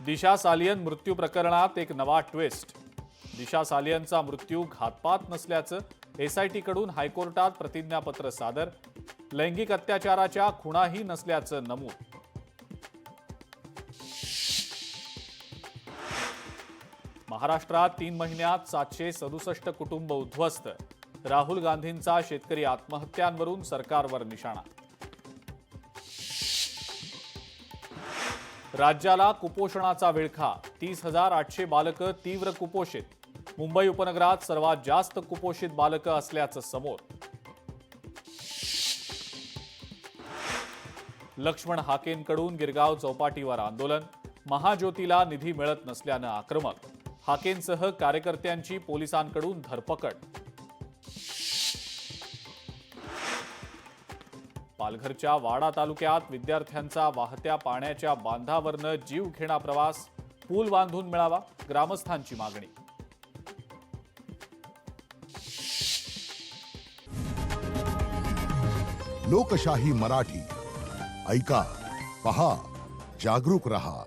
दिशा सालियन मृत्यू प्रकरणात एक नवा ट्विस्ट। दिशा सालियनचा मृत्यू घातपात नसल्याचं एसआयटीकडून हायकोर्टात प्रतिज्ञापत्र सादर। लैंगिक अत्याचाराच्या खुणाही नसल्याचं नमूद। महाराष्ट्रात 3 महिन्यात 767 कुटुंब उद्ध्वस्त। राहुल गांधींचा शेतकरी आत्महत्यांवरून सरकारवर निशाणा। राज्याला कुपोषणाचा विळखा, 30,800 बालकं तीव्र कुपोषित। मुंबई उपनगरात सर्वात जास्त कुपोषित बालकं असल्याचं समोर। लक्ष्मण हाकेंकडून गिरगाव चौपाटीवर आंदोलन, महाज्योतीला निधी मिळत नसल्यानं आक्रमक। हाकेंसह कार्यकर्त्यांची पोलिसांकडून धरपकड। पालघरच्या वाडा तालुक्यात विद्यार्थ्यांचा वाहत्या पाण्याच्या बांधावरनं जीव घेणा प्रवास, पूल बांधून मिळावा, ग्रामस्थांची मागणी। लोकशाही मराठी ऐका, पहा, जागरूक रहा।